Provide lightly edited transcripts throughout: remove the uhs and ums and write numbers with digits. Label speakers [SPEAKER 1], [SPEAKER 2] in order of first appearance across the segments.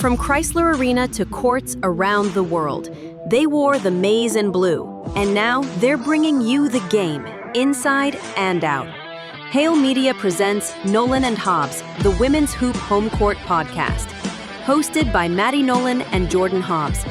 [SPEAKER 1] From Crisler Arena to courts around the world, they wore the Maize and Blue, and now they're bringing you the game, inside and out. Hail Media presents Nolan and Hobbs, the Women's Hoop Homecourt podcast, hosted by Maddie Nolan and Jordan Hobbs.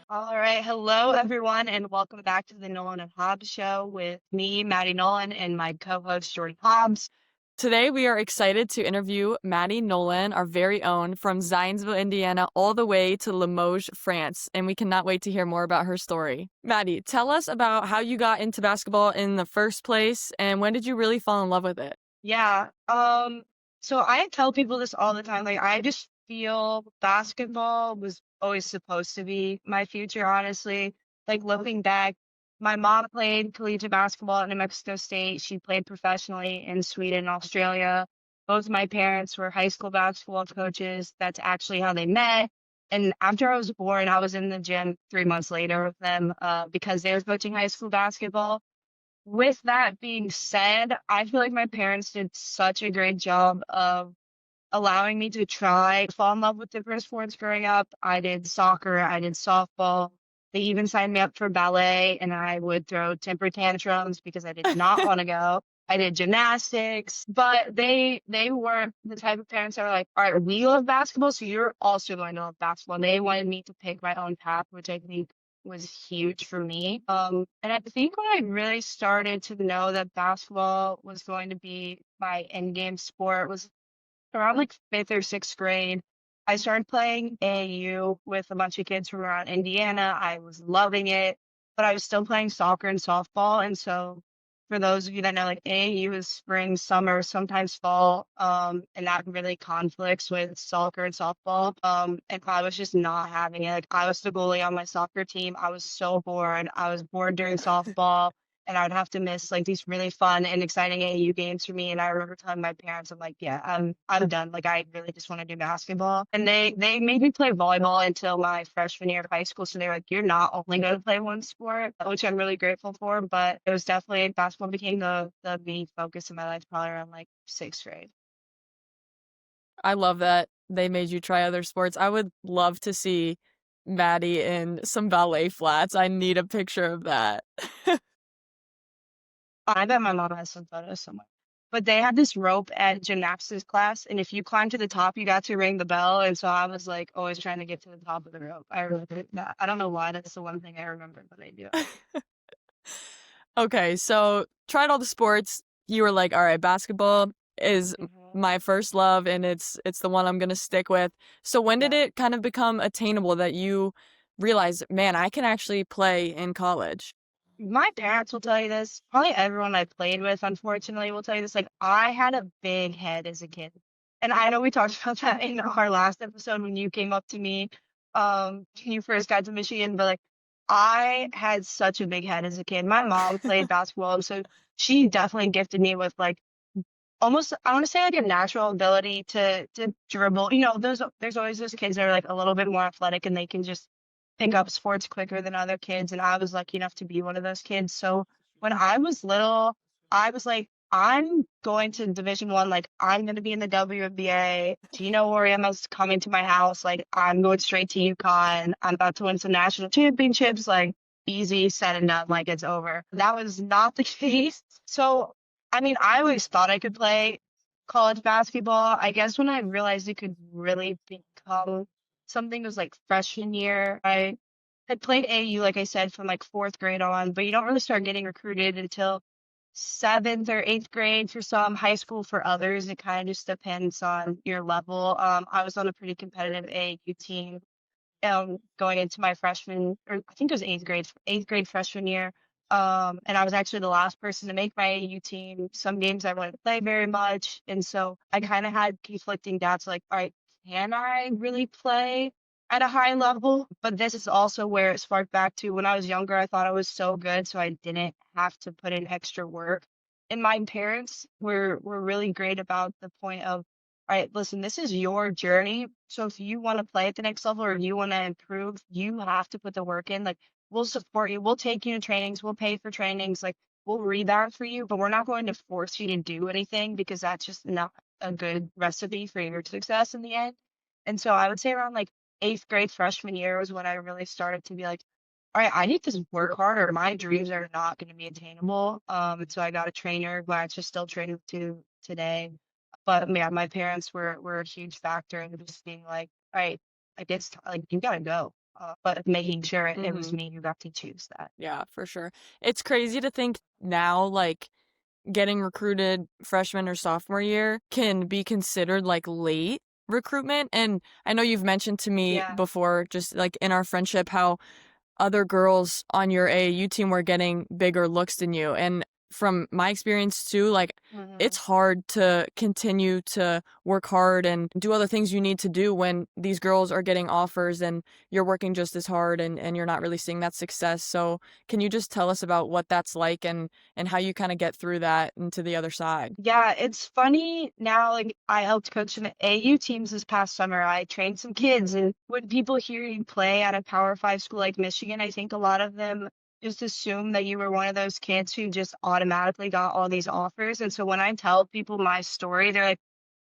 [SPEAKER 2] All right. Hello, everyone, and welcome back to the Nolan and Hobbs show with me, Maddie Nolan, and my co-host, Jordan Hobbs.
[SPEAKER 3] Today, we are excited to interview Maddie Nolan, our very own, from Zionsville, Indiana, all the way to Limoges, France, and we cannot wait to hear more about her story. Maddie, tell us about how you got into basketball in the first place, and when did you really fall in love with it?
[SPEAKER 2] Yeah. So I tell people this all the time. Like, I just feel basketball was always supposed to be my future, honestly. Like, looking back, my mom played collegiate basketball in New Mexico State. She played professionally in Sweden and Australia. Both my parents were high school basketball coaches. That's actually how they met. And after I was born, I was in the gym 3 months later with them because they were coaching high school basketball. With that being said, I feel like my parents did such a great job of allowing me to try fall in love with different sports growing up. I did soccer, I did softball. They even signed me up for ballet, and I would throw temper tantrums because I did not want to go. I did gymnastics, but they weren't the type of parents that were like, all right, we love basketball, so you're also going to love basketball. And they wanted me to pick my own path, which I think was huge for me. And I think when I really started to know that basketball was going to be my end game sport was around like 5th or 6th grade. I started playing AAU with a bunch of kids from around Indiana. I was loving it, but I was still playing soccer and softball. And so for those of you that know, like AAU is spring, summer, sometimes fall, and that really conflicts with soccer and softball. And I was just not having it. Like, I was the goalie on my soccer team. I was so bored. I was bored during softball. And I would have to miss like these really fun and exciting AAU games for me. And I remember telling my parents, I'm like, yeah, I'm done. Like, I really just want to do basketball. And they made me play volleyball until my freshman year of high school. So they were like, you're not only going to play one sport, which I'm really grateful for. But it was definitely basketball became the main focus of my life probably around like 6th grade.
[SPEAKER 3] I love that they made you try other sports. I would love to see Maddie in some ballet flats. I need a picture of that.
[SPEAKER 2] I bet my mom has some photos somewhere. But they had this rope at gymnastics class, and if you climbed to the top, you got to ring the bell. And so I was like always trying to get to the top of the rope. I remember that. I don't know why. That's the one thing I remember, but I do.
[SPEAKER 3] Okay, so tried all the sports. You were like, all right, basketball is my first love, and it's the one I'm gonna stick with. So when did it kind of become attainable that you realized, man, I can actually play in college?
[SPEAKER 2] My parents will tell you this. Probably everyone I played with, unfortunately, will tell you this. Like, I had a big head as a kid. And I know we talked about that in our last episode when you came up to me when you first got to Michigan, but like I had such a big head as a kid. My mom played basketball, and so she definitely gifted me with like almost I want to say like a natural ability to dribble. You know, there's always those kids that are like a little bit more athletic and they can just pick up sports quicker than other kids, and I was lucky enough to be one of those kids. So when I was little, I was like, I'm going to Division 1. Like, I'm going to be in the WNBA. Gino Oriema's coming to my house. Like, I'm going straight to UConn. I'm about to win some national championships. Like, easy, said and done. Like, it's over. That was not the case. So, I mean, I always thought I could play college basketball. I guess when I realized it could really become something was like freshman year. I had played AU, like I said, from like 4th grade on, but you don't really start getting recruited until 7th or 8th grade for some, high school for others. It kind of just depends on your level. I was on a pretty competitive AAU team going into my freshman, or I think it was 8th grade freshman year. And I was actually the last person to make my AAU team. Some games I wouldn't play very much. And so I kind of had conflicting doubts like, all right, can I really play at a high level? But this is also where it sparked back to when I was younger, I thought I was so good, so I didn't have to put in extra work. And my parents were really great about the point of, all right, listen, this is your journey. So if you want to play at the next level or you want to improve, you have to put the work in. Like, we'll support you. We'll take you to trainings. We'll pay for trainings. Like, we'll read that for you, but we're not going to force you to do anything because that's just not a good recipe for your success in the end. And so I would say around like 8th grade freshman year was when I really started to be like, all right, I need to work harder. My dreams are not going to be attainable. And so I got a trainer who I actually still train with to today. But yeah, my parents were a huge factor in just being like, all right, like like you gotta go. But making sure it was me who got to choose that.
[SPEAKER 3] Yeah, for sure. It's crazy to think now, like, getting recruited freshman or sophomore year can be considered like late recruitment. And I know you've mentioned to me
[SPEAKER 2] Yeah.
[SPEAKER 3] before, just like in our friendship, how other girls on your AAU team were getting bigger looks than you. And from my experience too, like it's hard to continue to work hard and do other things you need to do when these girls are getting offers and you're working just as hard and you're not really seeing that success. So can you just tell us about what that's like and how you kind of get through that and to the other side?
[SPEAKER 2] Yeah, it's funny now, like I helped coach some AU teams this past summer. I trained some kids, and when people hear you play at a Power Five school like Michigan, I think a lot of them just assume that you were one of those kids who just automatically got all these offers. And so when I tell people my story, they're like,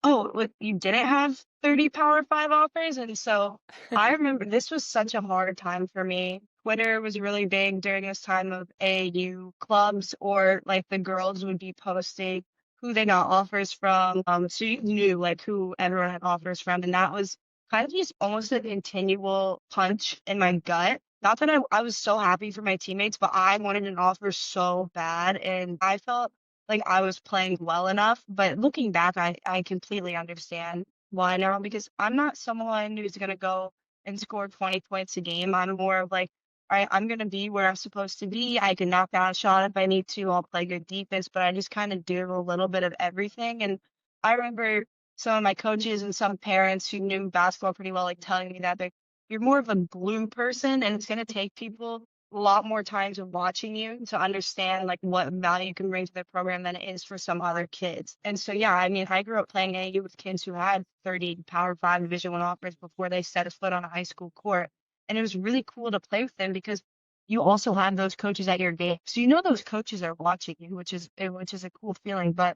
[SPEAKER 2] oh, what, you didn't have 30 Power Five offers? And so I remember this was such a hard time for me. Twitter was really big during this time of AAU clubs, or like the girls would be posting who they got offers from. So you knew like who everyone had offers from. And that was kind of just almost a continual punch in my gut. Not that I was so happy for my teammates, but I wanted an offer so bad. And I felt like I was playing well enough. But looking back, I completely understand why now, because I'm not someone who's going to go and score 20 points a game. I'm more of like, all right, I'm going to be where I'm supposed to be. I can knock down a shot if I need to. I'll play good defense, but I just kind of do a little bit of everything. And I remember some of my coaches and some parents who knew basketball pretty well, like telling me that like, you're more of a glue person, and it's going to take people a lot more times of watching you to understand like what value you can bring to the program than it is for some other kids. And so yeah, I mean, I grew up playing AU with kids who had 30 Power Five Division One offers before they set a foot on a high school court. And it was really cool to play with them because you also have those coaches at your game. So you know those coaches are watching you, which is a cool feeling. But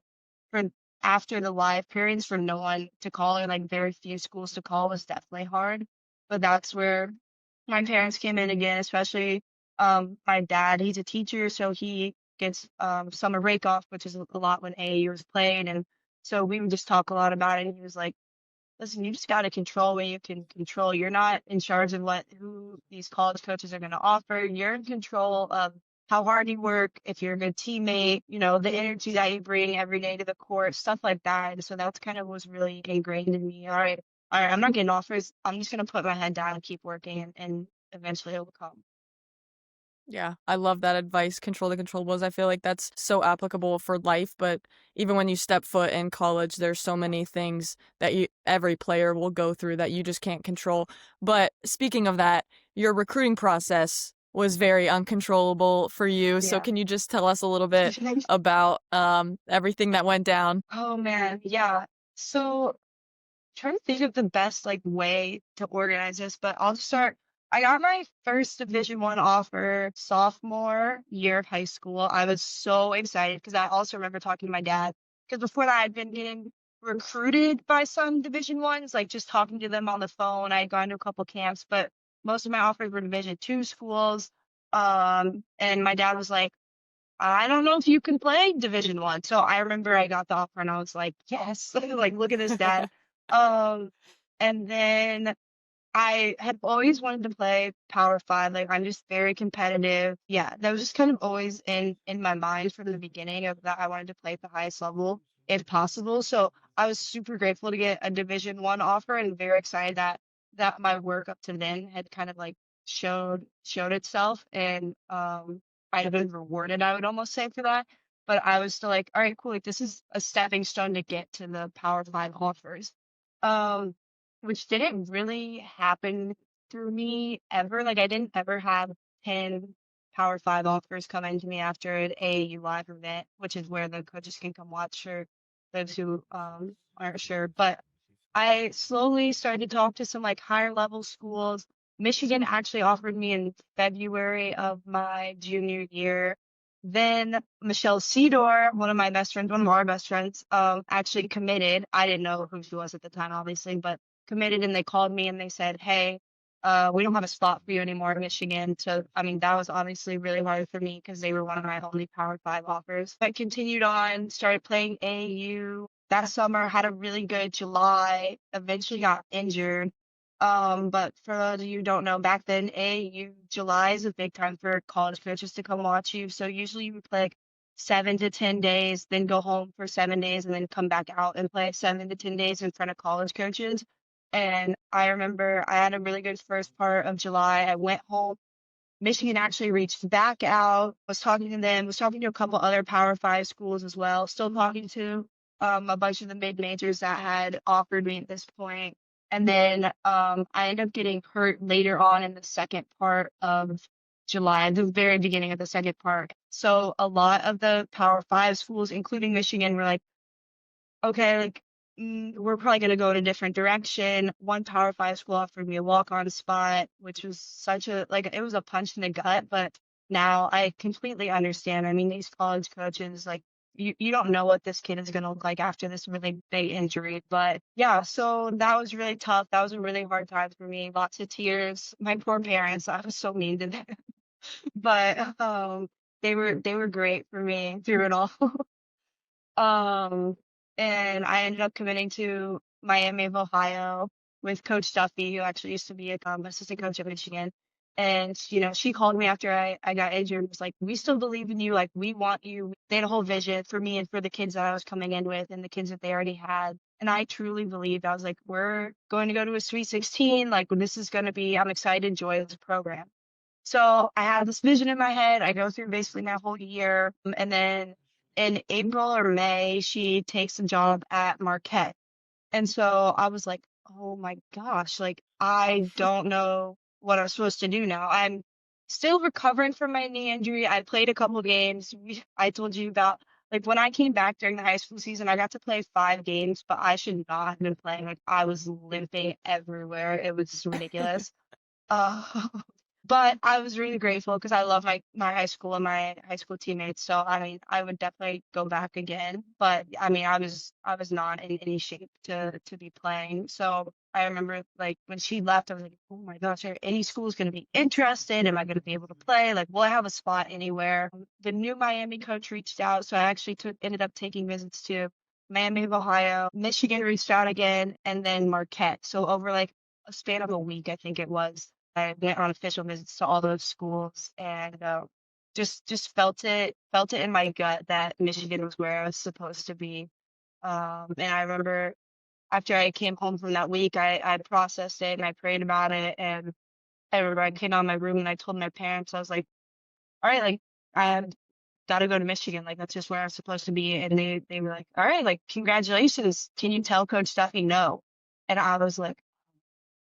[SPEAKER 2] for after the live periods, for no one to call, or like very few schools to call, was definitely hard. But that's where my parents came in again, especially my dad. He's a teacher, so he gets summer break off, which is a lot when AAU was playing. And so we would just talk a lot about it. And he was like, listen, you just got to control what you can control. You're not in charge of who these college coaches are going to offer. You're in control of how hard you work, if you're a good teammate, the energy that you bring every day to the court, stuff like that. And so that's kind of was really ingrained in me. All right, I'm not getting offers. I'm just going to put my head down and keep working, and eventually it'll come.
[SPEAKER 3] Yeah, I love that advice. Control the controllables. I feel like that's so applicable for life, but even when you step foot in college, there's so many things that every player will go through that you just can't control. But speaking of that, your recruiting process was very uncontrollable for you. So
[SPEAKER 2] Yeah.
[SPEAKER 3] can you just tell us a little bit about everything that went down?
[SPEAKER 2] Oh man, yeah. So trying to think of the best like way to organize this, but I'll start. I got my first Division 1 offer sophomore year of high school. I was so excited because I also remember talking to my dad, because before that I'd been getting recruited by some Division 1s, like just talking to them on the phone. I had gone to a couple camps, but most of my offers were Division 2 schools. And my dad was like, I don't know if you can play Division 1. So I remember I got the offer and I was like, yes, like look at this, dad. Um, and then I had always wanted to play Power Five. Like I'm just very competitive. Yeah, that was just kind of always in my mind from the beginning of that I wanted to play at the highest level if possible. So I was super grateful to get a Division 1 offer, and very excited that my work up to then had kind of like showed itself, and I'd have been rewarded, I would almost say, for that. But I was still like, all right, cool. Like this is a stepping stone to get to the Power Five offers. Um, which didn't really happen through me ever. Like I didn't ever have 10 Power Five offers come into me after an AAU live event, which is where the coaches can come watch for those who aren't sure. But I slowly started to talk to some like higher level schools. Michigan actually offered me in February of my junior year. Then Michelle Cedar, one of my best friends, one of our best friends, actually committed. I didn't know who she was at the time, obviously, but committed, and they called me and they said, "Hey, we don't have a spot for you anymore in Michigan." So, I mean, that was obviously really hard for me because they were one of my only Power Five offers. I continued on, started playing AAU that summer, had a really good July, eventually got injured. But for those of you who don't know, back then, AAU July is a big time for college coaches to come watch you. So usually you would play like 7 to 10 days, then go home for 7 days, and then come back out and play 7 to 10 days in front of college coaches. And I remember I had a really good first part of July. I went home. Michigan actually reached back out, was talking to them, was talking to a couple other Power Five schools as well, still talking to a bunch of the mid majors that had offered me at this point. And then I ended up getting hurt later on in the second part of July, the very beginning of the second part. So a lot of the Power Five schools, including Michigan, were like, okay, like we're probably going to go in a different direction. One Power Five school offered me a walk-on spot, which was such a, like, it was a punch in the gut, but now I completely understand. I mean, these college coaches, like, you don't know what this kid is going to look like after this really big injury. But yeah, so that was really tough. That was a really hard time for me. Lots of tears. My poor parents, I was so mean to them. But they were great for me through it all. Um, and I ended up committing to Miami of Ohio with Coach Duffy, who actually used to be a assistant coach at Michigan. And, she called me after I got injured and was like, "We still believe in you. Like, we want you." They had a whole vision for me and for the kids that I was coming in with and the kids that they already had. And I truly believed. I was like, we're going to go to a Sweet 16. Like, this is going to be, I'm excited to enjoy this program. So I had this vision in my head. I go through basically my whole year. And then in April or May, she takes a job at Marquette. And so I was like, oh my gosh, like I don't know what I'm supposed to do now. I'm still recovering from my knee injury. I played a couple games. I told you about, like, when I came back during the high school season, I got to play 5 games, but I should not have been playing. Like, I was limping everywhere. It was ridiculous. Uh, but I was really grateful because I love my high school and my high school teammates. So I mean, I would definitely go back again. But I mean, I was not in any shape to be playing. So I remember, like, when she left, I was like, oh my gosh, are any schools going to be interested? Am I going to be able to play? Like, will I have a spot anywhere? The new Miami coach reached out, so I actually ended up taking visits to Miami of Ohio. Michigan reached out again, and then Marquette. So over like a span of a week, I think it was, I went on official visits to all those schools, and just felt it in my gut that Michigan was where I was supposed to be. And I remember after I came home from that week, I processed it and I prayed about it. And I remember I came out of my room and I told my parents, I was like, all right, like I got to go to Michigan. Like, that's just where I'm supposed to be. And they were like, all right, like, congratulations. Can you tell Coach Duffy no? And I was like,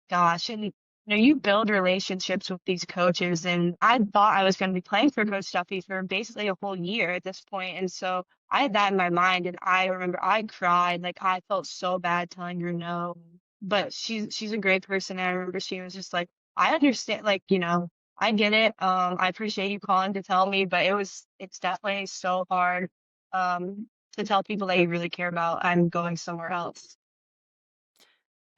[SPEAKER 2] gosh. And you build relationships with these coaches, and I thought I was going to be playing for Coach Duffy for basically a whole year at this point. And so I had that in my mind, and I remember I cried. Like, I felt so bad telling her no. But she's a great person. And I remember she was just like, I understand, like, I get it. I appreciate you calling to tell me, but it's definitely so hard to tell people that you really care about I'm going somewhere else.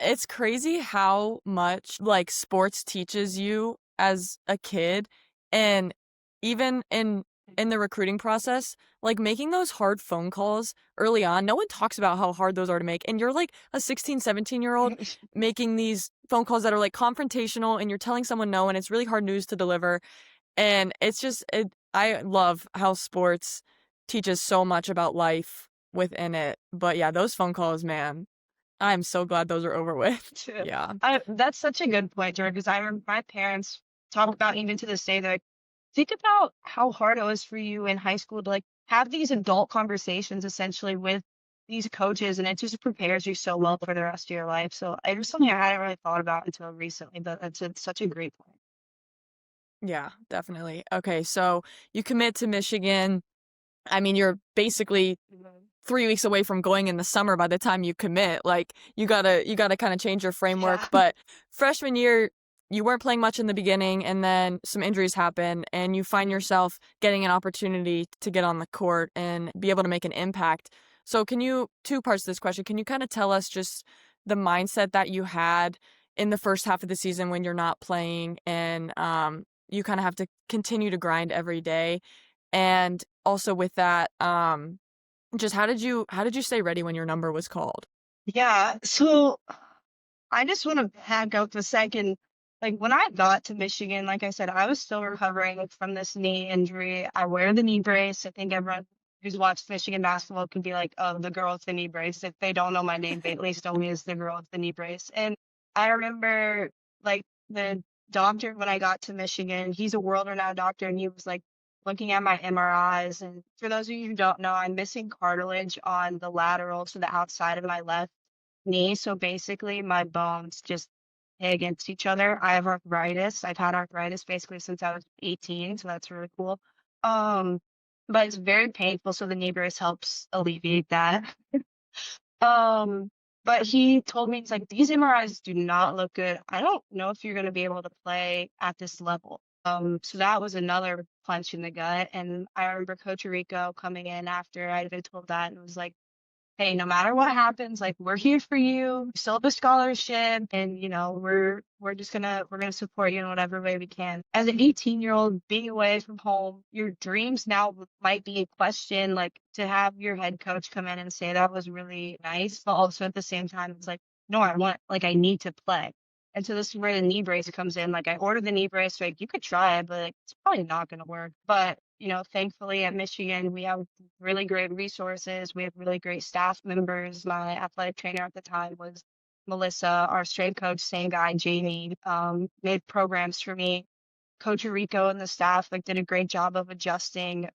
[SPEAKER 3] It's crazy how much like sports teaches you as a kid, and even in the recruiting process, like making those hard phone calls early on. No one talks about how hard those are to make, and you're like a 16, 17-year-old making these phone calls that are like confrontational, and you're telling someone no, and it's really hard news to deliver. And it's just I love how sports teaches so much about life within it. But yeah, those phone calls, man, I'm so glad those are over with.
[SPEAKER 2] Too.
[SPEAKER 3] Yeah.
[SPEAKER 2] That's such a good point, Jordan, because I remember my parents talk about, even to this day, they're like, think about how hard it was for you in high school to like have these adult conversations essentially with these coaches, and it just prepares you so well for the rest of your life. So it was something I hadn't really thought about until recently, but it's such a great point.
[SPEAKER 3] Yeah, definitely. Okay, so you commit to Michigan. I mean, you're basically 3 weeks away from going in the summer by the time you commit. Like, you gotta kind of change your framework.
[SPEAKER 2] Yeah.
[SPEAKER 3] But freshman year, you weren't playing much in the beginning, and then some injuries happen, and you find yourself getting an opportunity to get on the court and be able to make an impact. So two parts to this question, can you kind of tell us just the mindset that you had in the first half of the season when you're not playing and you kind of have to continue to grind every day? And also with that, just how did you stay ready when your number was called?
[SPEAKER 2] Yeah, so I just want to back up a second. Like when I got to Michigan, like I said, I was still recovering from this knee injury. I wear the knee brace. I think everyone who's watched Michigan basketball could be like, oh, the girl with the knee brace. If they don't know my name, they at least know me as the girl with the knee brace. And I remember like the doctor when I got to Michigan, he's a world-renowned doctor, and he was like looking at my MRIs. And for those of you who don't know, I'm missing cartilage on the lateral to the outside of my left knee. So basically, my bones just hit against each other. I have arthritis. I've had arthritis basically since I was 18, so that's really cool. But it's very painful, so the knee brace helps alleviate that. But he told me, he's like, these MRIs do not look good. I don't know if you're going to be able to play at this level. So that was another punch in the gut. And I remember Coach Rico coming in after I'd been told that and was like, hey, no matter what happens, like we're here for you. You still have a scholarship, and we're gonna support you in whatever way we can. As an 18-year-old being away from home, your dreams now might be a question. Like to have your head coach come in and say that was really nice, but also at the same time, it's like, no, I need to play. And so this is where the knee brace comes in. Like I ordered the knee brace, like you could try it, but like, it's probably not gonna work. But thankfully at Michigan, we have really great resources. We have really great staff members. My athletic trainer at the time was Melissa. Our strength coach, same guy, Jamie, made programs for me. Coach Rico and the staff did a great job of adjusting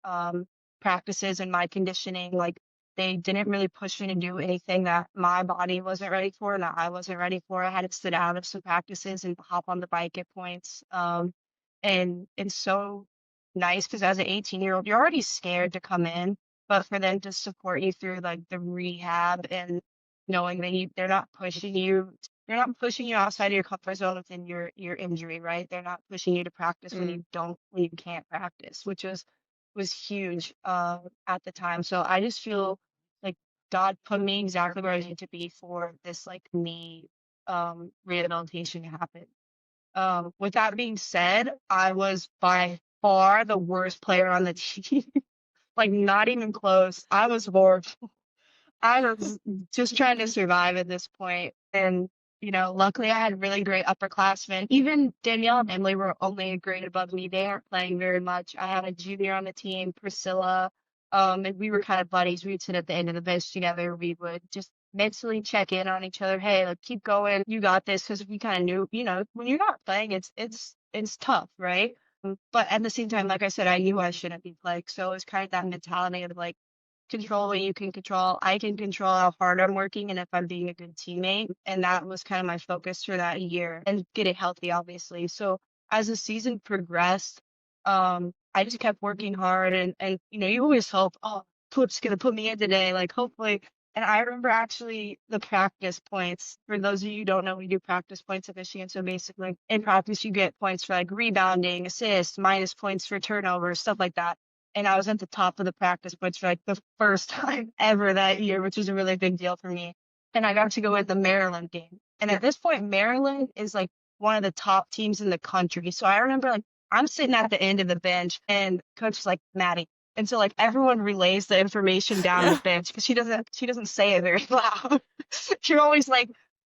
[SPEAKER 2] practices and my conditioning. Like they didn't really push me to do anything that my body wasn't ready for and that I wasn't ready for. I had to sit out of some practices and hop on the bike at points. And it's so nice because as an 18-year-old, you're already scared to come in, but for them to support you through the rehab and knowing that they're not pushing you outside of your comfort zone within your injury, right? They're not pushing you to practice when you can't practice, which was huge at the time. So I just feel like God put me exactly where I need to be for this knee rehabilitation to happen. With that being said, I was by far the worst player on the team. Not even close. I was horrible. I was just trying to survive at this point. And, luckily I had really great upperclassmen. Even Danielle and Emily were only a grade above me. They aren't playing very much. I had a junior on the team, Priscilla, and we were kind of buddies. We'd sit at the end of the bench together. We would just mentally check in on each other. Hey, keep going. You got this. Because we kind of knew, when you're not playing, it's tough, right? But at the same time, like I said, I knew I shouldn't be playing. So it was kind of that mentality of control what you can control. I can control how hard I'm working and if I'm being a good teammate. And that was kind of my focus for that year and get it healthy, obviously. So as the season progressed, I just kept working hard and you always hope, oh, Coach's going to put me in today. Hopefully. And I remember actually the practice points. For those of you who don't know, we do practice points at Michigan. So basically in practice, you get points for rebounding, assists, minus points for turnovers, stuff like that. And I was at the top of the practice points for the first time ever that year, which was a really big deal for me. And I got to go at the Maryland game. And at this point, Maryland is one of the top teams in the country. So I remember I'm sitting at the end of the bench and coach is like, Maddie. And so everyone relays the information down the bench because she doesn't say it very loud. You're always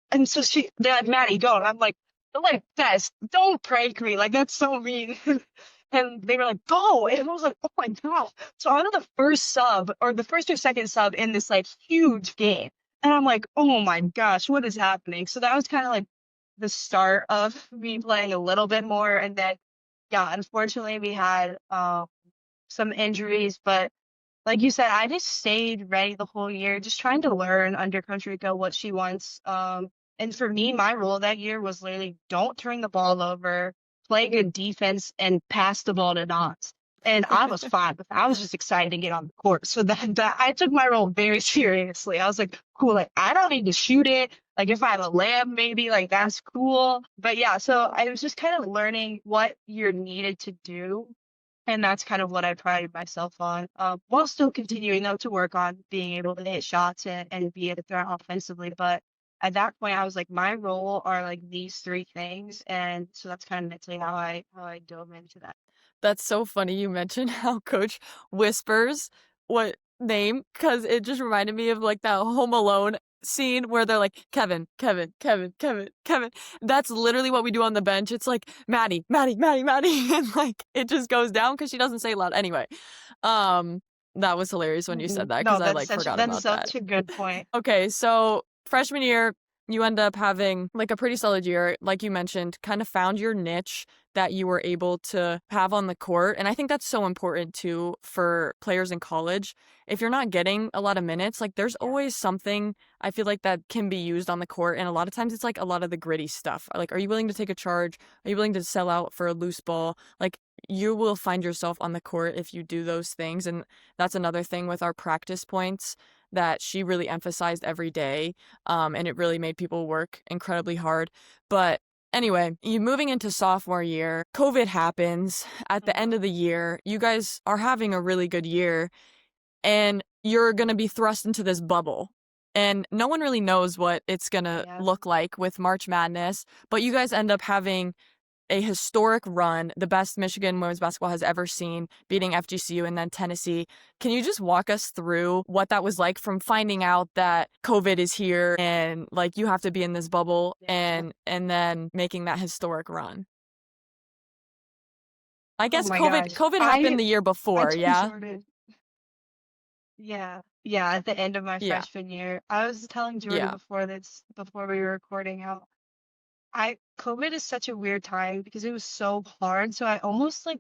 [SPEAKER 2] and so they're like, Maddie, go. And I'm they're Des, don't prank me. That's so mean. And they were like, go. And I was like, oh my God. So I'm the first sub or the first or second sub in this huge game. And I'm like, oh my gosh, what is happening? So that was kind of the start of me playing a little bit more. And then, yeah, unfortunately we had some injuries, but like you said, I just stayed ready the whole year, just trying to learn under Coach Rico what she wants. And for me, my role that year was literally don't turn the ball over, play good defense, and pass the ball to Nas. And I was fine with that. I was just excited to get on the court. So that I took my role very seriously. I was like, cool, I don't need to shoot it. Like if I have a lamb, maybe like that's cool. But yeah, so I was just kind of learning what you're needed to do. And that's kind of what I prided myself on, while still continuing though to work on being able to hit shots and be a threat offensively. But at that point, I was like, my role are like these three things, and so that's kind of mentally how I dove into that.
[SPEAKER 3] That's so funny you mentioned how Coach whispers what name, because it just reminded me of like that Home Alone scene where they're like, Kevin, Kevin, Kevin, Kevin, Kevin. That's literally what we do on the bench. It's like, Maddie, Maddie, Maddie, Maddie. And like, it just goes down because she doesn't say it loud. Anyway, that was hilarious when you said that
[SPEAKER 2] No,
[SPEAKER 3] because I like forgot
[SPEAKER 2] that's
[SPEAKER 3] about that.
[SPEAKER 2] such a good point.
[SPEAKER 3] Okay, so freshman year, you end up having like a pretty solid year, like you mentioned, kind of found your niche that you were able to have on the court. And I think that's so important too for players in college. If you're not getting a lot of minutes, like there's always something I feel like that can be used on the court. And a lot of times it's like a lot of the gritty stuff. Like, are you willing to take a charge? Are you willing to sell out for a loose ball? Like, you will find yourself on the court if you do those things. And that's another thing with our practice points that she really emphasized every day. And it really made people work incredibly hard. But anyway, you moving into sophomore year, COVID happens at the end of the year. You guys are having a really good year and you're going to be thrust into this bubble. And no one really knows what it's going to
[SPEAKER 2] Yeah.
[SPEAKER 3] look like with March Madness, but you guys end up having a historic run, the best Michigan women's basketball has ever seen, beating FGCU and then Tennessee. Can you just walk us through what that was like from finding out that COVID is here and like you have to be in this bubble and then making that historic run? I
[SPEAKER 2] Oh
[SPEAKER 3] guess
[SPEAKER 2] my
[SPEAKER 3] COVID
[SPEAKER 2] gosh.
[SPEAKER 3] COVID
[SPEAKER 2] I
[SPEAKER 3] happened the year
[SPEAKER 2] I
[SPEAKER 3] before,
[SPEAKER 2] told
[SPEAKER 3] yeah?
[SPEAKER 2] Jordan. Yeah. Yeah, at the end of my
[SPEAKER 3] Yeah.
[SPEAKER 2] freshman year. I was telling Jordan
[SPEAKER 3] Yeah.
[SPEAKER 2] before we were recording how I COVID is such a weird time because it was so hard. So I almost like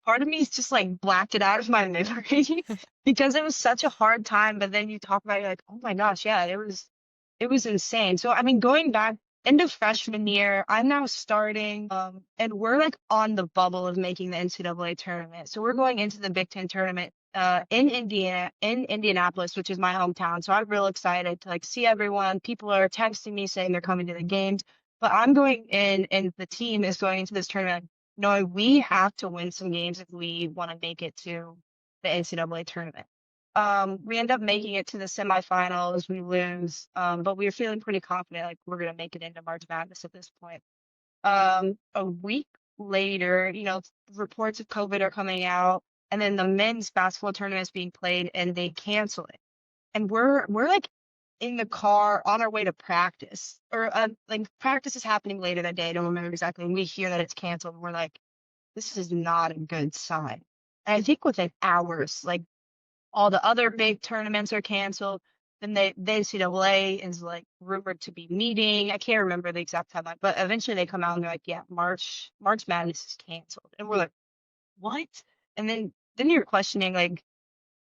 [SPEAKER 2] part of me is just like blacked it out of my memory because it was such a hard time. But then you talk about it, you're like, oh my gosh, yeah, it was insane. So I mean, going back end of freshman year, I'm now starting, and we're like on the bubble of making the NCAA tournament. So we're going into the Big Ten tournament in Indianapolis, which is my hometown. So I'm real excited to like see everyone. People are texting me saying they're coming to the games. But I'm going in, and the team is going into this tournament knowing we have to win some games if we want to make it to the NCAA tournament. We end up making it to the semifinals. We lose, but we were feeling pretty confident, like we're gonna make it into March Madness at this point. A week later, reports of COVID are coming out, and then the men's basketball tournament is being played, and they cancel it. And we're like in the car on our way to practice, or like practice is happening later that day. I don't remember exactly. And we hear that it's canceled. And we're like, this is not a good sign. And I think within hours, like all the other big tournaments are canceled. Then the NCAA is like rumored to be meeting. I can't remember the exact timeline, but eventually they come out and they're like, yeah, March Madness is canceled. And we're like, what? And then you're questioning like,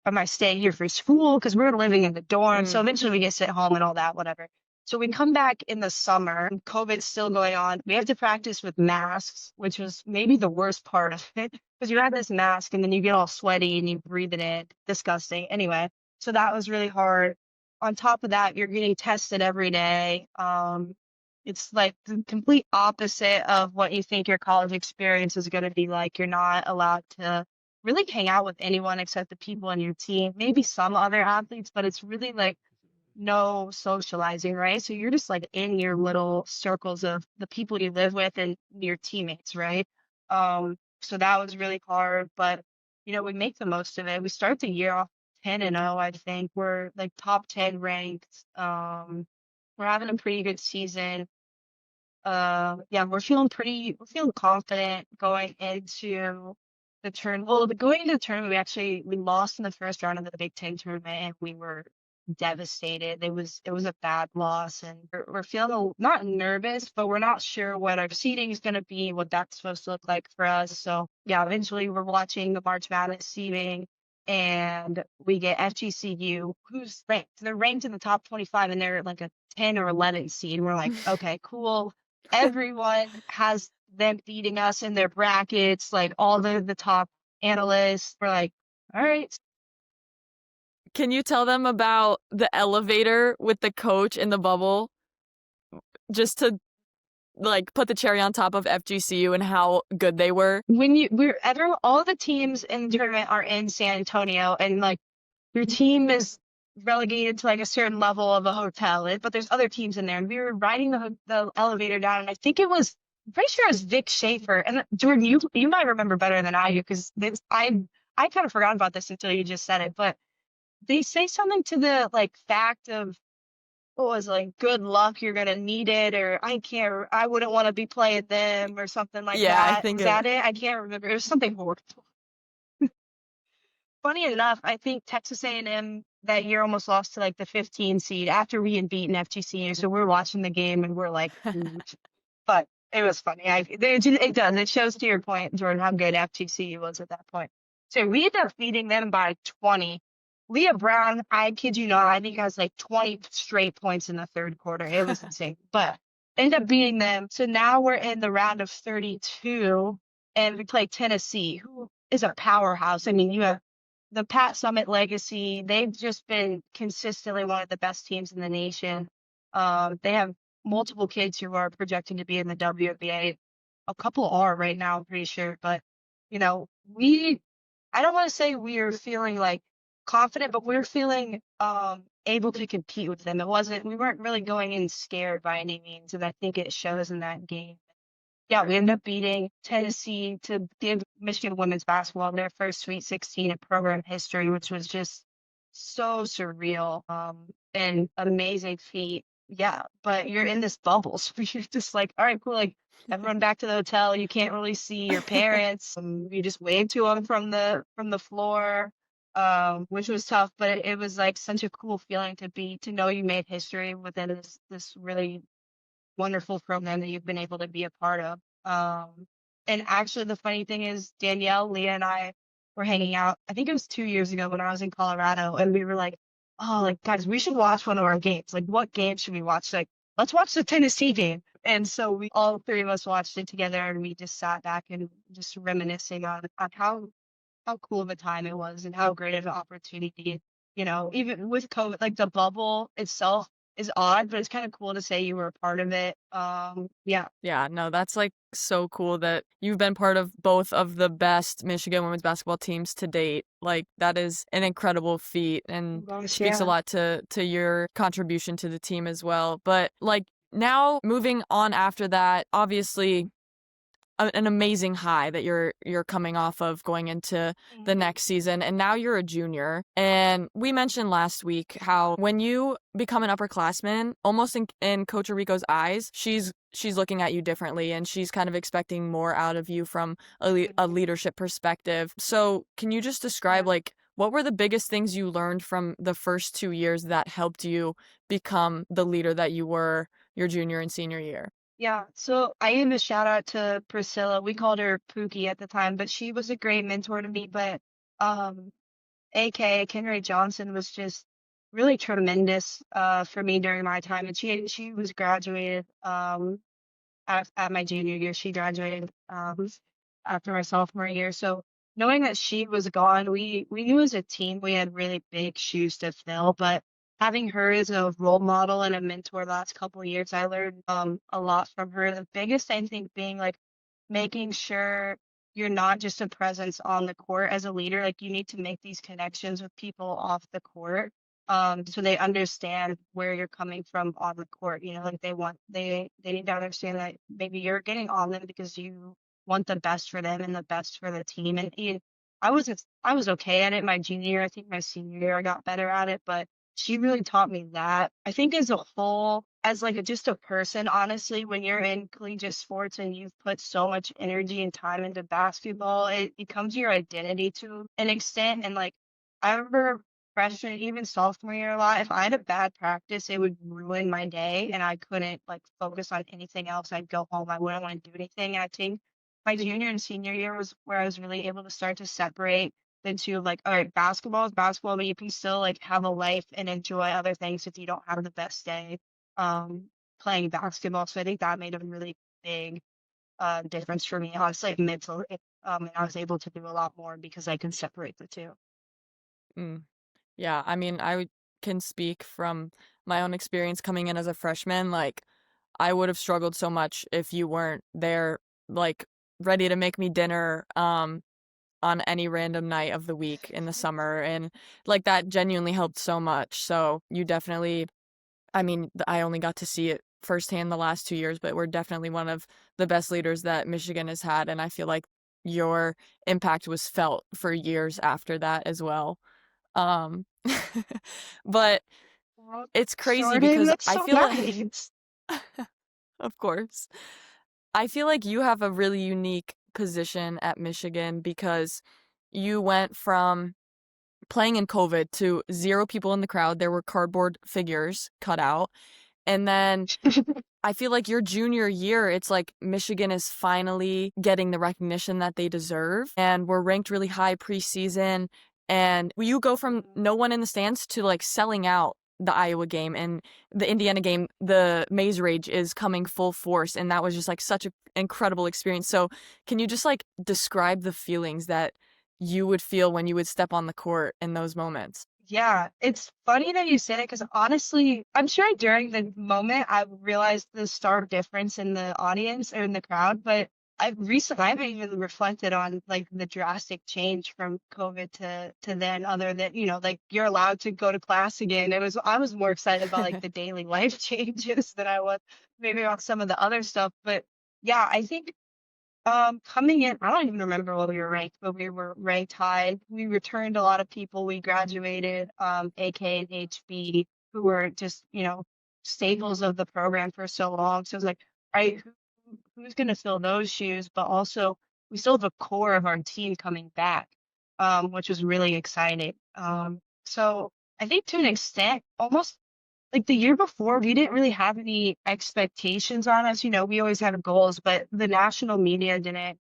[SPEAKER 2] am I staying here for school? Because we're living in the dorm. So eventually we get sent home and all that, whatever. So we come back in the summer, COVID's still going on. We have to practice with masks, which was maybe the worst part of it. Because you have this mask and then you get all sweaty and you breathe it in. Disgusting. Anyway, so that was really hard. On top of that, you're getting tested every day. It's like the complete opposite of what you think your college experience is going to be like. You're not allowed to really hang out with anyone except the people on your team, maybe some other athletes, but it's really like no socializing, right? So you're just like in your little circles of the people you live with and your teammates, right? So that was really hard, but we make the most of it. We start the year off 10-0, I think. We're like top 10 ranked. We're having a pretty good season. Yeah, we're feeling confident going into the turn. Well, going into the tournament, we lost in the first round of the Big Ten tournament, and we were devastated. It was a bad loss, and we're feeling not nervous, but we're not sure what our seeding is going to be, what that's supposed to look like for us. So yeah, eventually we're watching the March Madness seeding, and we get FGCU, who's ranked. They're ranked in the top 25, and they're like a 10 or 11 seed. We're like, okay, cool. Everyone has them beating us in their brackets, like all the top analysts. We're like, all right.
[SPEAKER 3] Can you tell them about the elevator with the coach in the bubble? just to like put the cherry on top of FGCU and how good they were?
[SPEAKER 2] All the teams in the tournament are in San Antonio, and like your team is relegated to like a certain level of a hotel, but there's other teams in there. And we were riding the elevator down, and I'm pretty sure it was Vic Schaefer. And Jordan, you might remember better than I do, because I kind of forgot about this until you just said it. But they say something to the like fact of what was like, good luck, you're gonna need it, or I wouldn't want to be playing them, or something like
[SPEAKER 3] Yeah, I
[SPEAKER 2] that.
[SPEAKER 3] think
[SPEAKER 2] Was that it? I can't remember. It was something horrible. Funny enough, I think Texas A&M that year almost lost to like the 15 seed after we had beaten FGCU. So we're watching the game and we're like, but it was funny. It does. It shows, to your point, Jordan, how good FGCU was at that point. So we ended up beating them by 20. Leah Brown, I kid you not, I think has like 20 straight points in the third quarter. It was insane. But ended up beating them. So now we're in the round of 32, and we play Tennessee, who is a powerhouse. I mean, you have the Pat Summit legacy. They've just been consistently one of the best teams in the nation. They have multiple kids who are projecting to be in the WNBA. A couple are right now, I'm pretty sure. But, you know, I don't want to say we are feeling like confident, but we're feeling able to compete with them. We weren't really going in scared by any means. And I think it shows in that game. Yeah, we ended up beating Tennessee to give Michigan women's basketball their first Sweet 16 in program history, which was just so surreal, and amazing feat. Yeah, but you're in this bubble, so you're just like, all right, cool. Like, everyone back to the hotel. You can't really see your parents. You just wave to them from the floor, which was tough. But it was like such a cool feeling to know you made history within this really wonderful program that you've been able to be a part of. And actually, the funny thing is, Danielle, Leah, and I were hanging out. I think it was 2 years ago when I was in Colorado, and we were like, "Oh, like guys, we should watch one of our games. Like, what game should we watch? Like, let's watch the Tennessee game." And so we all three of us watched it together, and we just sat back and just reminiscing on how cool of a time it was and how great of an opportunity. You know, even with COVID, like the bubble itself is odd, but it's kind of cool to say you were a part of it. Yeah.
[SPEAKER 3] Yeah, no, that's like so cool that you've been part of both of the best Michigan women's basketball teams to date. Like, that is an incredible feat and
[SPEAKER 2] Gosh,
[SPEAKER 3] speaks a
[SPEAKER 2] yeah.
[SPEAKER 3] lot to your contribution to the team as well. But like, now moving on after that, obviously an amazing high that you're coming off of going into the
[SPEAKER 2] Mhm.
[SPEAKER 3] next season, and now you're a junior. And we mentioned last week how when you become an upperclassman, almost in Coach Rico's eyes, she's looking at you differently, and she's kind of expecting more out of you from a leadership perspective. So can you just describe like what were the biggest things you learned from the first 2 years that helped you become the leader that you were your junior and senior year?
[SPEAKER 2] Yeah, so I give a shout out to Priscilla. We called her Pookie at the time, but she was a great mentor to me. But um, AK Kenray Johnson was just really tremendous for me during my time, and she was graduated at my junior year. She graduated after my sophomore year. So knowing that she was gone, we knew as a team we had really big shoes to fill. But having her as a role model and a mentor the last couple of years, I learned a lot from her. The biggest, I think, being like making sure you're not just a presence on the court as a leader. Like, you need to make these connections with people off the court, so they understand where you're coming from on the court. You know, like they need to understand that maybe you're getting on them because you want the best for them and the best for the team. And I was okay at it my junior year. I think my senior year I got better at it, but she really taught me that. I think as a whole, as like just a person, honestly, when you're in collegiate sports and you've put so much energy and time into basketball, it becomes your identity to an extent. And like, I remember freshman, even sophomore year a lot, if I had a bad practice, it would ruin my day and I couldn't like focus on anything else. I'd go home. I wouldn't want to do anything. And I think my junior and senior year was where I was really able to start to separate the two of like, all right, basketball is basketball, but you can still like have a life and enjoy other things if you don't have the best day um playing basketball. So I think that made a really big difference for me, honestly, like mentally. And I was able to do a lot more because I can separate the two.
[SPEAKER 3] Mm. Yeah, I mean, can speak from my own experience coming in as a freshman. Like, I would have struggled so much if you weren't there, like ready to make me dinner on any random night of the week in the summer. And like that genuinely helped so much. So you definitely, I mean, I only got to see it firsthand the last 2 years, but we're definitely one of the best leaders that Michigan has had. And I feel like your impact was felt for years after that as well. Um, but
[SPEAKER 2] Well,
[SPEAKER 3] it's crazy
[SPEAKER 2] Jordan,
[SPEAKER 3] because
[SPEAKER 2] that's
[SPEAKER 3] I
[SPEAKER 2] so
[SPEAKER 3] feel like,
[SPEAKER 2] nice.
[SPEAKER 3] of course, I feel like you have a really unique position at Michigan because you went from playing in COVID to 0 people in the crowd. There were cardboard figures cut out. And then I feel like your junior year, it's like Michigan is finally getting the recognition that they deserve. And we're ranked really high preseason. And you go from no one in the stands to like selling out the Iowa game, and the Indiana game, the Maize Rage is coming full force. And that was just like such an incredible experience. So can you just like describe the feelings that you would feel when you would step on the court in those moments?
[SPEAKER 2] Yeah, it's funny that you said it because honestly, I'm sure during the moment I realized the stark difference in the audience or in the crowd, but I've even reflected on like the drastic change from COVID to then, other than, like you're allowed to go to class again. I was more excited about like the daily life changes than I was maybe about some of the other stuff. But yeah, I think coming in, I don't even remember what we were ranked, but we were ranked high. We returned a lot of people. We graduated, AK and HB, who were just, staples of the program for so long. So it's like, right, who's going to fill those shoes? But also, we still have a core of our team coming back, which was really exciting. So I think to an extent, almost like the year before, we didn't really have any expectations on us. We always had goals, but the national media didn't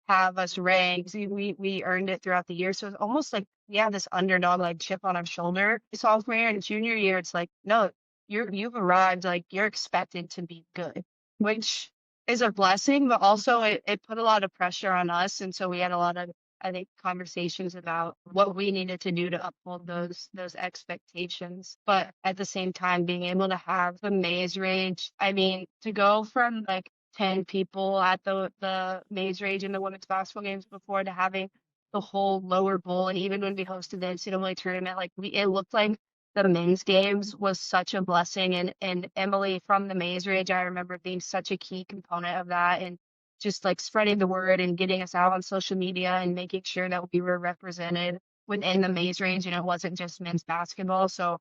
[SPEAKER 2] have us ranked. We earned it throughout the year. So it's almost like we have this underdog like chip on our shoulder. Sophomore year and junior year, it's like, no, you've arrived, like you're expected to be good, which is a blessing, but also it put a lot of pressure on us. And so we had a lot of, I think, conversations about what we needed to do to uphold those expectations. But at the same time, being able to have the Maize Rage, I mean, to go from like 10 people at the Maize Rage in the women's basketball games before to having the whole lower bowl, and even when we hosted the NCAA tournament, like it looked like the men's games was such a blessing. And Emily from the Maize Rage, I remember being such a key component of that, and just like spreading the word and getting us out on social media and making sure that we were represented within the Maize Rage and it wasn't just men's basketball. So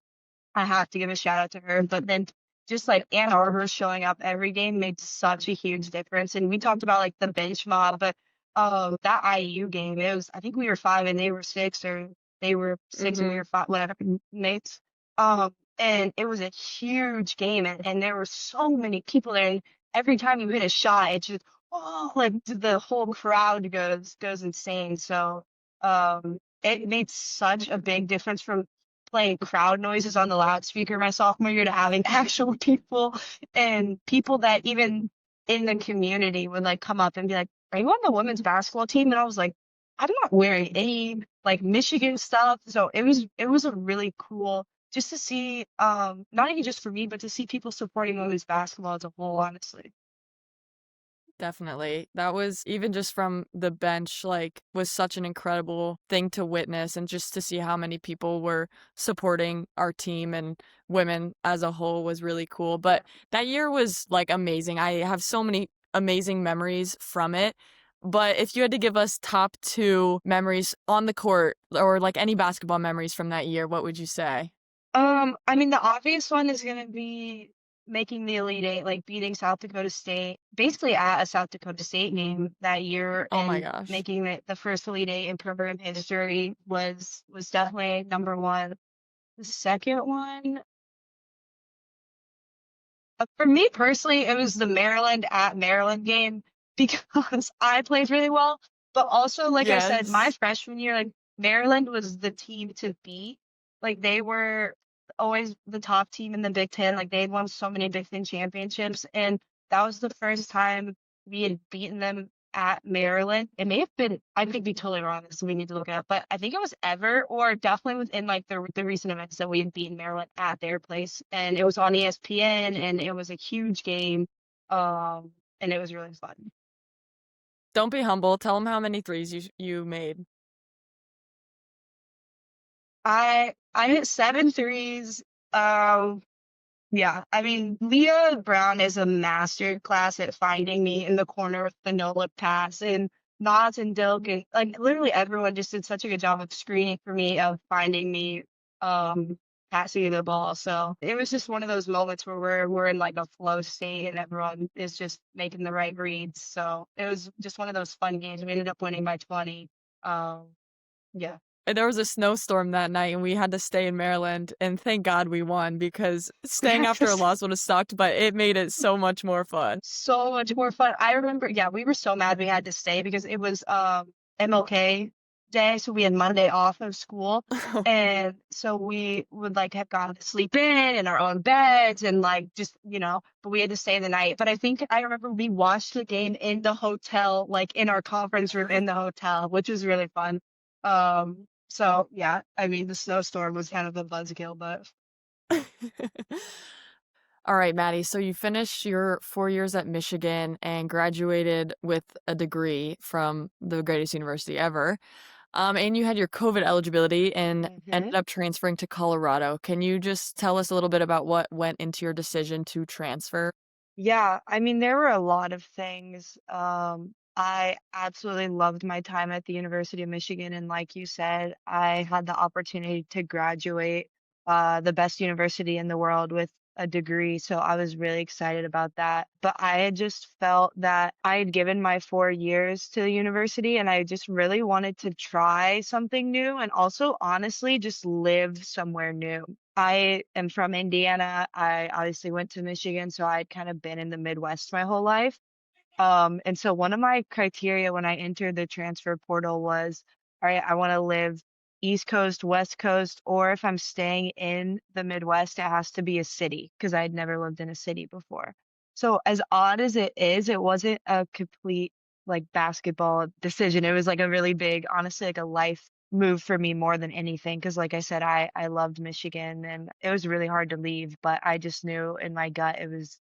[SPEAKER 2] I have to give a shout out to her. But then just like Ann Arbor showing up every game made such a huge difference. And we talked about like the bench mob, but that IU game, I think we were 5 and they were 6, or they were 6 and we
[SPEAKER 3] Mm-hmm.
[SPEAKER 2] were 5, whatever, mates. And it was a huge game, and there were so many people there. And every time you hit a shot, it's just, oh, like the whole crowd goes insane. So it made such a big difference from playing crowd noises on the loudspeaker my sophomore year to having actual people, and people that even in the community would like come up and be like, "Are you on the women's basketball team?" And I was like, "I'm not wearing any like Michigan stuff." So it was a really cool just to see, not even just for me, but to see people supporting women's basketball as a whole, honestly.
[SPEAKER 3] Definitely. That was even just from the bench, like, was such an incredible thing to witness, and just to see how many people were supporting our team and women as a whole was really cool. But that year was like amazing. I have so many amazing memories from it. But if you had to give us top 2 memories on the court or like any basketball memories from that year, what would you say?
[SPEAKER 2] I mean, the obvious one is gonna be making the Elite Eight, like beating South Dakota State, basically at a South Dakota State game that year,
[SPEAKER 3] Oh my
[SPEAKER 2] and
[SPEAKER 3] gosh.
[SPEAKER 2] making it the first Elite Eight in program history was definitely number one. The second one, for me personally, it was the Maryland at Maryland game because I played really well, but also, like I said, my
[SPEAKER 3] Yes.
[SPEAKER 2] freshman year, like Maryland was the team to beat. Like they were always the top team in the Big Ten. Like they had won so many Big Ten championships, and that was the first time we had beaten them at Maryland. It may have been, I could be totally wrong, so we need to look it up, but I think it was ever, or definitely within like the recent events, that we had beaten Maryland at their place, and it was on ESPN, and it was a huge game. And it was really fun.
[SPEAKER 3] Don't be humble. Tell them how many threes you made.
[SPEAKER 2] I hit 7 threes. Yeah, I mean, Leah Brown is a master class at finding me in the corner with the no look pass, and Nas and Dilk and like literally everyone just did such a good job of screening for me, of finding me, um, passing me the ball. So it was just one of those moments where we're in like a flow state and everyone is just making the right reads. So it was just one of those fun games. We ended up winning by 20. Um, yeah.
[SPEAKER 3] And there was a snowstorm that night, and we had to stay in Maryland, and thank God we won because staying after a loss would have sucked, but it made it so much more fun.
[SPEAKER 2] So much more fun. I remember, yeah, we were so mad we had to stay because it was MLK day, so we had Monday off of school. And so we would like have gone to sleep in our own beds and like just, but we had to stay the night. But I remember we watched the game in the hotel, like in our conference room in the hotel, which was really fun. So yeah, I mean the snowstorm was kind of a buzzkill, but
[SPEAKER 3] All right, Maddie. So you finished your 4 years at Michigan and graduated with a degree from the greatest university ever. And you had your COVID eligibility and ended up transferring to Colorado. Can you just tell us a little bit about what went into your decision to transfer?
[SPEAKER 2] yeah, I mean, there were a lot of things. I absolutely loved my time at the University of Michigan, and like you said, I had the opportunity to graduate the best university in the world with a degree, so I was really excited about that. But I had just felt that I had given my 4 years to the university, and I just really wanted to try something new, and also honestly just live somewhere new. I am from Indiana. I obviously went to Michigan, so I'd kind of been in the Midwest my whole life. And so one of my criteria when I entered the transfer portal was, all right, I want to live East Coast, West Coast, or if I'm staying in the Midwest, it has to be a city because I'd never lived in a city before. So as odd as it is, it wasn't a complete like basketball decision. It was like a really big, honestly, like a life move for me more than anything. Because like I said, I loved Michigan and it was really hard to leave, but I just knew in my gut it was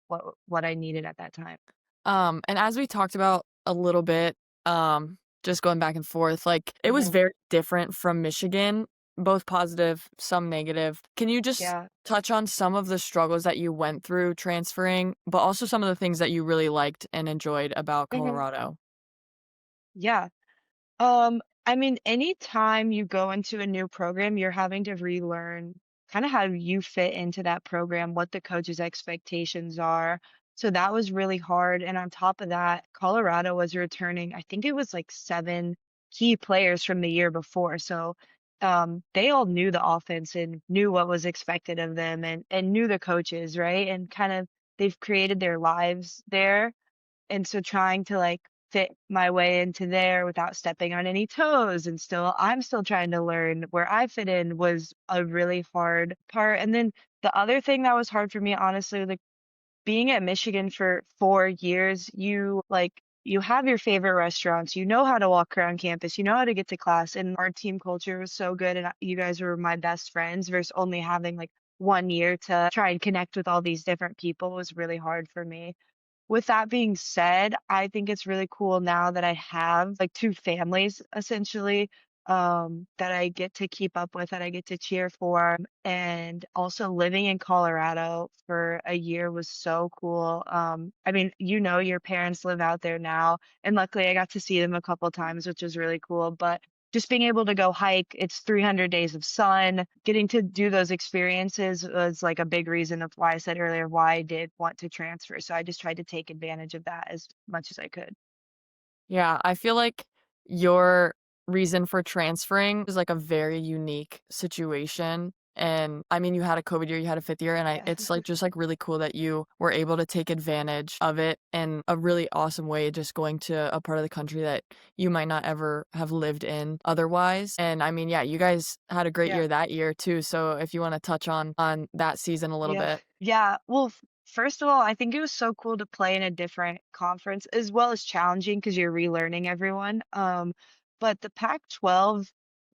[SPEAKER 2] what I needed at that time.
[SPEAKER 3] And as we talked about a little bit, just going back and forth, like it was
[SPEAKER 2] Mhm.
[SPEAKER 3] very different from Michigan, both positive, some negative. Can you just
[SPEAKER 2] Yeah.
[SPEAKER 3] touch on some of the struggles that you went through transferring, but also some of the things that you really liked and enjoyed about
[SPEAKER 2] Mhm.
[SPEAKER 3] Colorado?
[SPEAKER 2] Yeah. I mean, anytime you go into a new program, you're having to relearn kind of how you fit into that program, what the coach's expectations are. So that was really hard. And on top of that, Colorado was returning, I think it was like 7 key players from the year before. So they all knew the offense and knew what was expected of them and knew the coaches, right? And kind of they've created their lives there. And so trying to like fit my way into there without stepping on any toes and I'm still trying to learn where I fit in was a really hard part. And then the other thing that was hard for me, honestly, like being at Michigan for 4 years, you have your favorite restaurants, you know how to walk around campus, you know how to get to class, and our team culture was so good, and you guys were my best friends versus only having like 1 year to try and connect with all these different people was really hard for me. With that being said, I think it's really cool now that I have like two families essentially, that I get to keep up with, that I get to cheer for. And also living in Colorado for a year was so cool. I mean, your parents live out there now, and luckily I got to see them a couple times, which was really cool. But just being able to go hike, it's 300 days of sun. Getting to do those experiences was like a big reason of why I said earlier why I did want to transfer. So I just tried to take advantage of that as much as I could.
[SPEAKER 3] Yeah, I feel like your reason for transferring is like a very unique situation. And I mean, you had a COVID year, you had a fifth year, and
[SPEAKER 2] Yeah.
[SPEAKER 3] it's like just like really cool that you were able to take advantage of it in a really awesome way, just going to a part of the country that you might not ever have lived in otherwise. And I mean, yeah, you guys had a great
[SPEAKER 2] Yeah.
[SPEAKER 3] year that year too. So if you want to touch on that season a little
[SPEAKER 2] Yeah.
[SPEAKER 3] bit.
[SPEAKER 2] Yeah. Well, first of all, I think it was so cool to play in a different conference as well as challenging because you're relearning everyone. But the Pac-12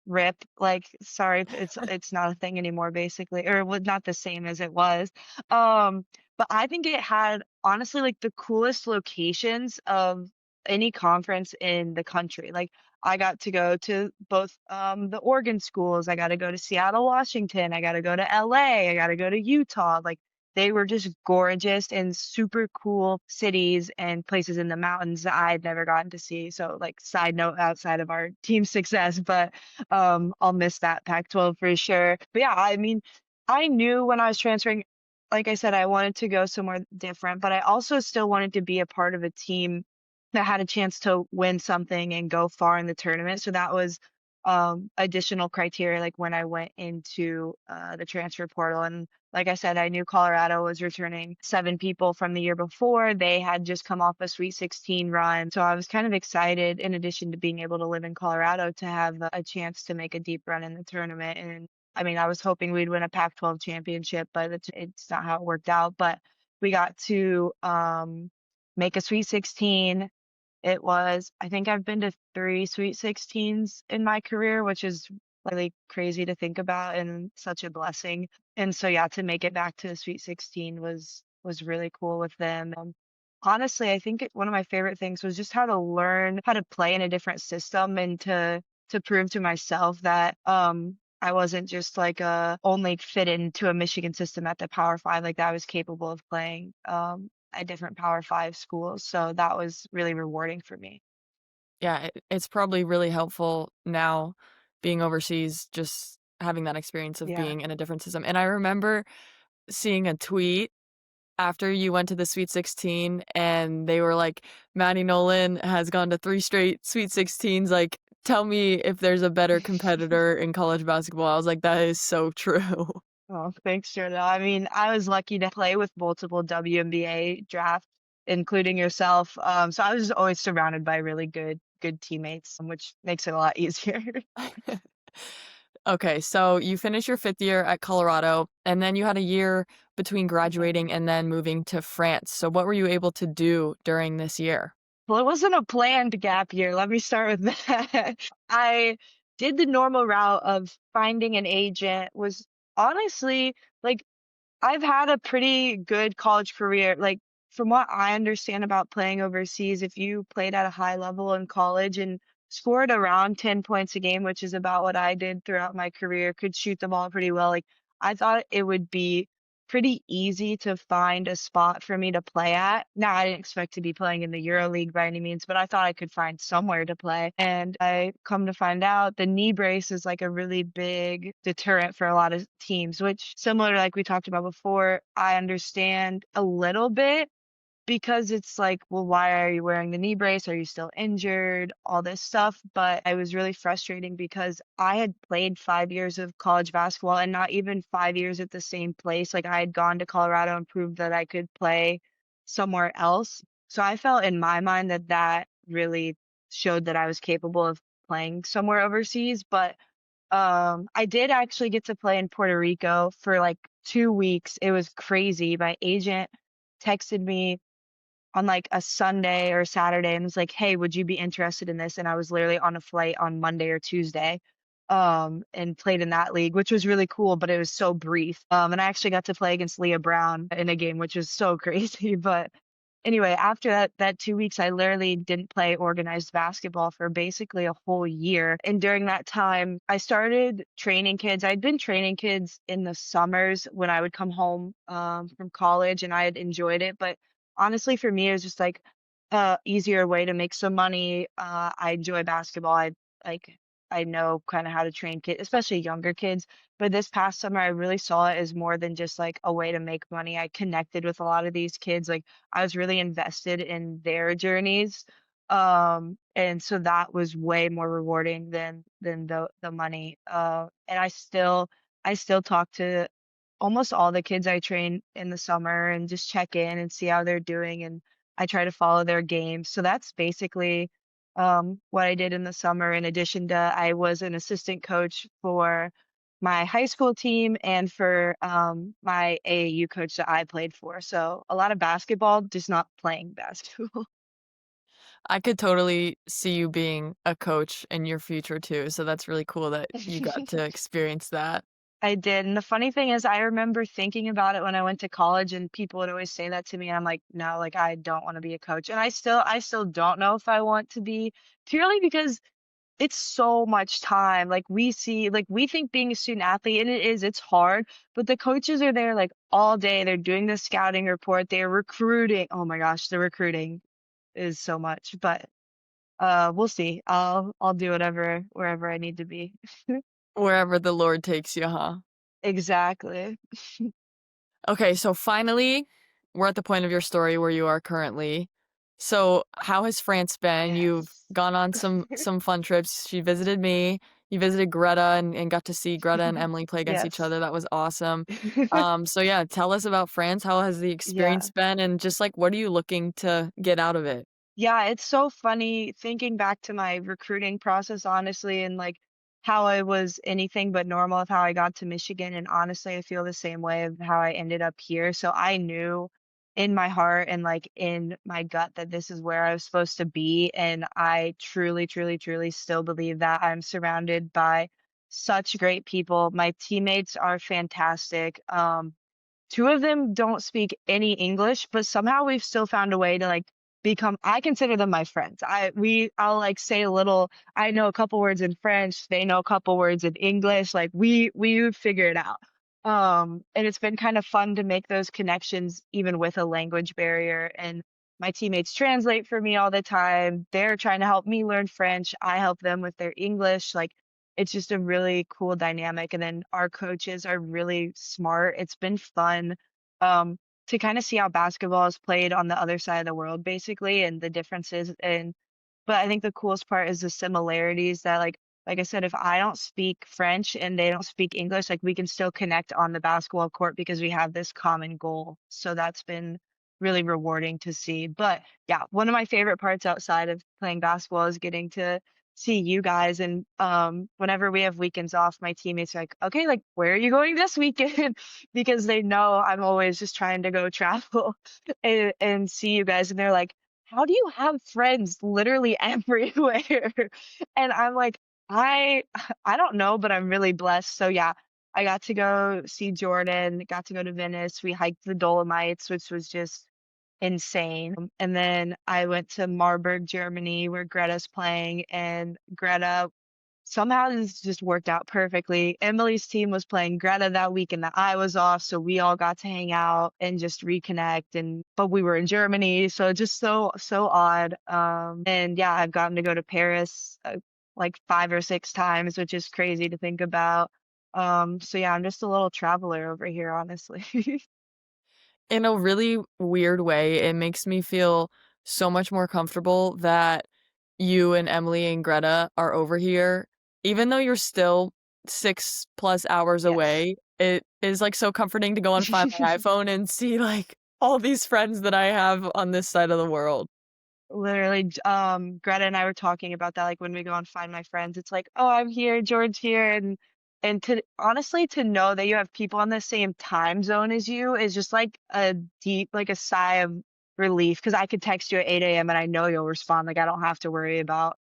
[SPEAKER 2] rip, like, sorry, it's not a thing anymore, basically, or was not the same as it was. Um, but I think it had honestly like the coolest locations of any conference in the country. Like I got to go to both the Oregon schools. I got to go to Seattle, Washington. I got to go to LA. I got to go to Utah. Like they were just gorgeous and super cool cities and places in the mountains that I had never gotten to see. So like side note outside of our team success, but I'll miss that Pac-12 for sure. But yeah, I mean, I knew when I was transferring, like I said, I wanted to go somewhere different, but I also still wanted to be a part of a team that had a chance to win something and go far in the tournament. So that was additional criteria, like when I went into the transfer portal. And like I said, I knew Colorado was returning 7 people from the year before. They had just come off a Sweet 16 run. So I was kind of excited, in addition to being able to live in Colorado, to have a chance to make a deep run in the tournament. And I mean, I was hoping we'd win a Pac-12 championship, but it's not how it worked out. But we got to make a Sweet 16. It was, I think I've been to 3 Sweet 16s in my career, which is really crazy to think about and such a blessing. And so yeah, to make it back to the Sweet 16 was really cool with them. Honestly, I think one of my favorite things was just how to learn how to play in a different system and to prove to myself that I wasn't just like only fit into a Michigan system at the Power Five, like that I was capable of playing at different Power Five schools. So that was really rewarding for me.
[SPEAKER 3] Yeah, it's probably really helpful now being overseas, just having that experience of
[SPEAKER 2] Yeah.
[SPEAKER 3] being in a different system. And I remember seeing a tweet after you went to the Sweet 16 and they were like, Maddie Nolan has gone to 3 straight Sweet 16s. Like, tell me if there's a better competitor in college basketball. I was like, that is so true.
[SPEAKER 2] Oh, thanks, Jordan. I mean, I was lucky to play with multiple WNBA drafts, including yourself. So I was just always surrounded by really good teammates, which makes it a lot easier.
[SPEAKER 3] Okay, so you finished your 5th year at Colorado, and then you had a year between graduating and then moving to France. So what were you able to do during this year?
[SPEAKER 2] Well, it wasn't a planned gap year. Let me start with that. I did the normal route of finding an agent, was honestly like I've had a pretty good college career. Like, from what I understand about playing overseas, if you played at a high level in college and scored around 10 points a game, which is about what I did throughout my career, could shoot the ball pretty well, like, I thought it would be pretty easy to find a spot for me to play at. Now, I didn't expect to be playing in the Euro League by any means, but I thought I could find somewhere to play. And I come to find out the knee brace is like a really big deterrent for a lot of teams, which, similar to like we talked about before, I understand a little bit, because it's like, well, why are you wearing the knee brace? Are you still injured? All this stuff. But I was really frustrating because I had played 5 years of college basketball and not even 5 years at the same place. Like I had gone to Colorado and proved that I could play somewhere else. So I felt in my mind that that really showed that I was capable of playing somewhere overseas. But I did actually get to play in Puerto Rico for like 2 weeks. It was crazy. My agent texted me on like a Sunday or Saturday and was like, "Hey, would you be interested in this?" And I was literally on a flight on Monday or Tuesday, and played in that league, which was really cool, but it was so brief. And I actually got to play against Leah Brown in a game, which was so crazy. But anyway, after that 2 weeks, I literally didn't play organized basketball for basically a whole year. And during that time, I started training kids. I'd been training kids in the summers when I would come home from college, and I had enjoyed it. But honestly, for me, it was just like a easier way to make some money. I enjoy basketball. Like I know kind of how to train kids, especially younger kids. But this past summer, I really saw it as more than just like a way to make money. I connected with a lot of these kids. Like I was really invested in their journeys. And so that was way more rewarding than the money. And I still talk to almost all the kids I train in the summer and just check in and see how they're doing, and I try to follow their games. So that's basically what I did in the summer. In addition to, I was an assistant coach for my high school team and for my AAU coach that I played for. So a lot of basketball, just not playing basketball.
[SPEAKER 3] I could totally see you being a coach in your future too. So that's really cool that you got to experience that.
[SPEAKER 2] I did. And the funny thing is, I remember thinking about it when I went to college, and people would always say that to me. And I'm like, no, like I don't want to be a coach. And I still don't know if I want to be, purely because it's so much time. Like we think being a student athlete, and it's hard, but the coaches are there like all day. They're doing the scouting report, they're recruiting. Oh my gosh, the recruiting is so much. But we'll see. I'll do whatever wherever I need to be.
[SPEAKER 3] Wherever the Lord takes you, huh?
[SPEAKER 2] Exactly.
[SPEAKER 3] Okay, so finally, we're at the point of your story where you are currently. So, how has France been? You've
[SPEAKER 2] Yes.
[SPEAKER 3] gone on some fun trips. She visited me. You visited Greta and got to see Greta and Emily play against each
[SPEAKER 2] Yes.
[SPEAKER 3] other. That was awesome. So yeah, tell us about France. How has the
[SPEAKER 2] Yeah.
[SPEAKER 3] experience been? And just like, what are you looking to get out of it?
[SPEAKER 2] Yeah, it's so funny thinking back to my recruiting process, honestly, and like how I was anything but normal of how I got to Michigan. And honestly, I feel the same way of how I ended up here. So I knew in my heart and like in my gut that this is where I was supposed to be. And I truly, truly, truly still believe that I'm surrounded by such great people. My teammates are fantastic. Two of them don't speak any English, but somehow we've still found a way to like become, I consider them my friends. I'll like say a little, I know a couple words in French, they know a couple words in English, like we would figure it out. And it's been kind of fun to make those connections even with a language barrier. And my teammates translate for me all the time. They're trying to help me learn French. I help them with their English. Like it's just a really cool dynamic. And then our coaches are really smart. It's been fun to kind of see how basketball is played on the other side of the world, basically, and the differences. And but I think the coolest part is the similarities that like I said, if I don't speak French and they don't speak English, like we can still connect on the basketball court because we have this common goal. So that's been really rewarding to see. But yeah, one of my favorite parts outside of playing basketball is getting to see you guys. And whenever we have weekends off, my teammates are like, okay, like where are you going this weekend? Because they know I'm always just trying to go travel and see you guys. And they're like, how do you have friends literally everywhere? And I'm like, I I don't know, but I'm really blessed. So yeah, I got to go see Jordan, got to go to Venice. We hiked the Dolomites, which was just insane. And then I went to Marburg, Germany, where Greta's playing, and Greta somehow this just worked out perfectly. Emily's team was playing Greta that weekend that I was off, so we all got to hang out and just reconnect. And but we were in Germany, so just so odd. And yeah, I've gotten to go to Paris like 5 or 6 times, which is crazy to think about. So yeah, I'm just a little traveler over here, honestly.
[SPEAKER 3] In a really weird way, it makes me feel so much more comfortable that you and Emily and Greta are over here. Even though you're still 6+ hours
[SPEAKER 2] Yes.
[SPEAKER 3] away, it is like so comforting to go and find my iPhone and see like all these friends that I have on this side of the world.
[SPEAKER 2] Literally, Greta and I were talking about that, like when we go and find my friends, it's like, oh, I'm here, George here, and to honestly to know that you have people on the same time zone as you is just like a deep, like a sigh of relief because I could text you at 8 a.m. and I know you'll respond. Like I don't have to worry about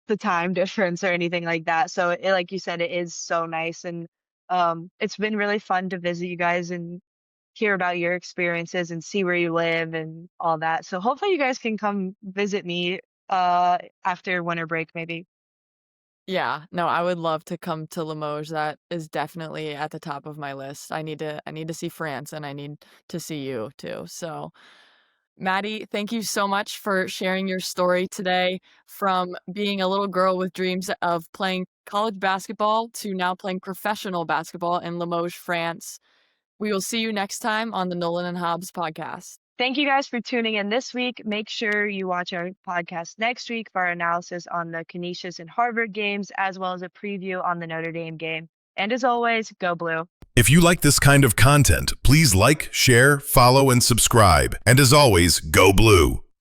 [SPEAKER 2] the time difference or anything like that. So it, like you said, it is so nice and it's been really fun to visit you guys and hear about your experiences and see where you live and all that. So hopefully you guys can come visit me after winter break maybe.
[SPEAKER 3] Yeah, no, I would love to come to Limoges. That is definitely at the top of my list. I need to see France and I need to see you too. So Maddie, thank you so much for sharing your story today from being a little girl with dreams of playing college basketball to now playing professional basketball in Limoges, France. We will see you next time on the Nolan and Hobbs podcast.
[SPEAKER 2] Thank you guys for tuning in this week. Make sure you watch our podcast next week for our analysis on the Canisius and Harvard games, as well as a preview on the Notre Dame game. And as always, go blue.
[SPEAKER 4] If you like this kind of content, please like, share, follow, and subscribe. And as always, go blue.